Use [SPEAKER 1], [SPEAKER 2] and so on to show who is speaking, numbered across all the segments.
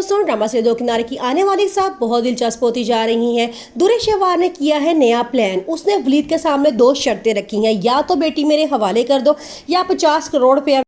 [SPEAKER 1] दोस्तों, ड्रामा से दो किनारे की आने वाली साथ बहुत दिलचस्प होती जा रही हैं। दुर्र शहवार ने किया है नया प्लान। उसने वलीद के सामने दो शर्तें रखी हैं, या तो बेटी मेरे हवाले कर दो या 50 करोड़ रुपया।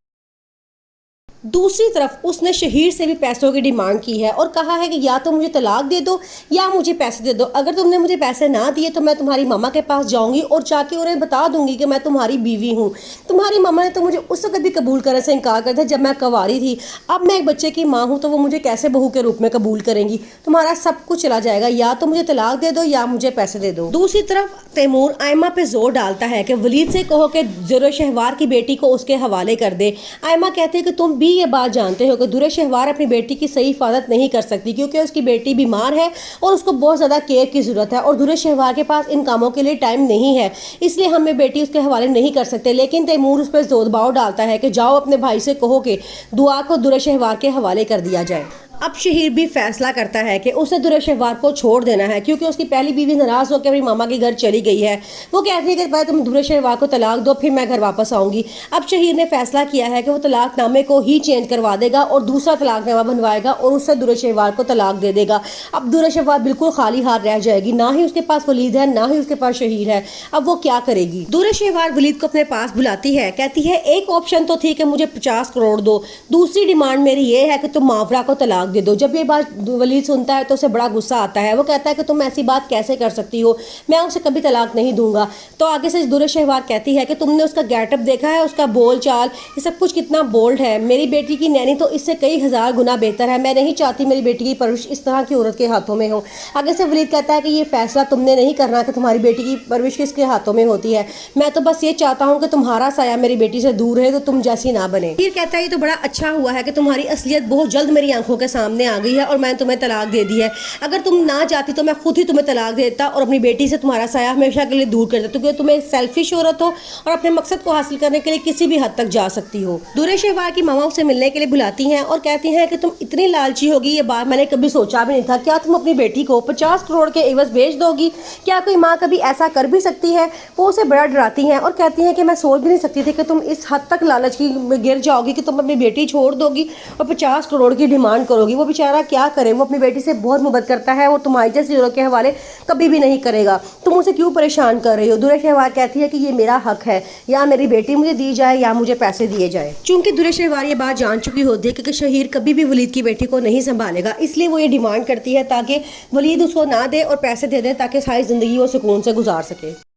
[SPEAKER 1] दूसरी तरफ उसने शहीर से भी पैसों की डिमांड की है और कहा है कि या तो मुझे तलाक दे दो या मुझे पैसे दे दो। अगर तुमने मुझे पैसे ना दिए तो मैं तुम्हारी मामा के पास जाऊंगी और जाके उन्हें बता दूंगी कि मैं तुम्हारी बीवी हूँ। तुम्हारी मामा ने तो मुझे उस वक्त भी कबूल करने से इनकार कर दिया जब मैं कुंवारी थी। अब मैं एक बच्चे की माँ हूँ तो वो मुझे कैसे बहू के रूप में कबूल करेंगी। तुम्हारा सब कुछ चला जाएगा, या तो मुझे तलाक दे दो या मुझे पैसे दे दो। दूसरी तरफ तैमूर आयमा पे जोर डालता है कि वलीद से कहो कि दुर्र शहवार की बेटी को उसके हवाले कर दे। आयमा कहती है कि तुम भी ये बात जानते हो कि दुर्र शहवार अपनी बेटी की सही हिफाजत नहीं कर सकती क्योंकि उसकी बेटी बीमार है और उसको बहुत ज़्यादा केयर की ज़रूरत है और दुर्र शहवार के पास इन कामों के लिए टाइम नहीं है, इसलिए हमें बेटी उसके हवाले नहीं कर सकते। लेकिन तैमूर उस पर जोर दबाव डालता है कि जाओ अपने भाई से कहो कि दुआ को दुर्र शहवार के हवाले कर दिया जाए। अब शहीर भी फैसला करता है कि उसे दुर्र शहवार को छोड़ देना है क्योंकि उसकी पहली बीवी नाराज होकर अपनी मामा के घर चली गई है। वो कहती है कि पहले तुम दुर्र शहवार को तलाक दो फिर मैं घर वापस आऊंगी। अब शहीर ने फैसला किया है कि वो तलाकनामे को ही चेंज करवा देगा और दूसरा तलाकनामा बनवाएगा और उससे दुर्र शहवार को तलाक दे देगा। अब दुर्र शहवार बिल्कुल खाली हाथ रह जाएगी, ना ही उसके पास वलीद है ना ही उसके पास शहीर है। अब वो क्या करेगी। दुर्र शहवार वलीद को अपने पास बुलाती है, कहती है एक ऑप्शन तो थी कि मुझे 50 करोड़ दो, दूसरी डिमांड मेरी ये है कि तुम मावरा को तलाक दे दो। जब ये बात वलीद सुनता है तो उसे बड़ा गुस्सा आता है। वो कहता है कि तुम ऐसी बात कैसे कर सकती हो, मैं उसे कभी तलाक नहीं दूंगा। तो आगे से दुर्र शहवार कहती है कि तुमने उसका गेटअप देखा है, उसका बोल चाल, ये सब कुछ कितना बोल्ड है। मेरी बेटी की नैनी तो इससे कई हजार गुना बेहतर है। मैं नहीं चाहती मेरी बेटी की परवरिश इस तरह की औरत के हाथों में हो। आगे से वलीद कहता है कि ये फैसला तुमने नहीं करना कि तुम्हारी बेटी की परवरिश किसके हाथों में होती है। मैं तो बस ये चाहता हूँ कि तुम्हारा साया मेरी बेटी से दूर रहे, तो तुम जैसी ना बने। फिर कहता है ये तो बड़ा अच्छा हुआ है कि तुम्हारी असलियत बहुत जल्द मेरी आंखों के सामने आ गई है और मैंने तुम्हें तलाक दे दी है। अगर तुम ना जाती तो मैं खुद ही तुम्हें तलाक देता और अपनी बेटी से तुम्हारा साया हमेशा के लिए दूर कर देता, क्योंकि तुम एक सेल्फिश औरत हो और अपने मकसद को हासिल करने के लिए किसी भी हद तक जा सकती हो। दुर्र शहवार की मामा उसे मिलने के लिए बुलाती हैं और कहती हैं कि तुम इतनी लालची होगी, ये बात मैंने कभी सोचा भी नहीं था। क्या तुम अपनी बेटी को 50 करोड़ के एवज बेच दोगी? क्या कोई माँ कभी ऐसा कर भी सकती है? वो उसे बड़ा डराती हैं और कहती हैं कि मैं सोच भी नहीं सकती थी कि तुम इस हद तक लालच की गिर जाओगी कि तुम अपनी बेटी छोड़ दोगी और 50 करोड़ की डिमांड करोगी। वो बेचारा क्या करे, वो अपनी बेटी से बहुत मोहब्बत करता है और तुम्हारी जैसी औरत के हवाले कभी भी नहीं करेगा। तुम उसे क्यों परेशान कर रही हो? दुर्र शहवार कहती है कि ये मेरा हक है, या मेरी बेटी मुझे दी जाए या मुझे पैसे दिए जाए। चूंकि दुर्र शहवार ये बात जान चुकी होती है कि शहीर कभी भी वलीद की बेटी को नहीं संभालेगा, इसलिए वो ये डिमांड करती है ताकि वलीद उसको ना दे और पैसे दे दे ताकि सारी जिंदगी वो सुकून से गुजार सके।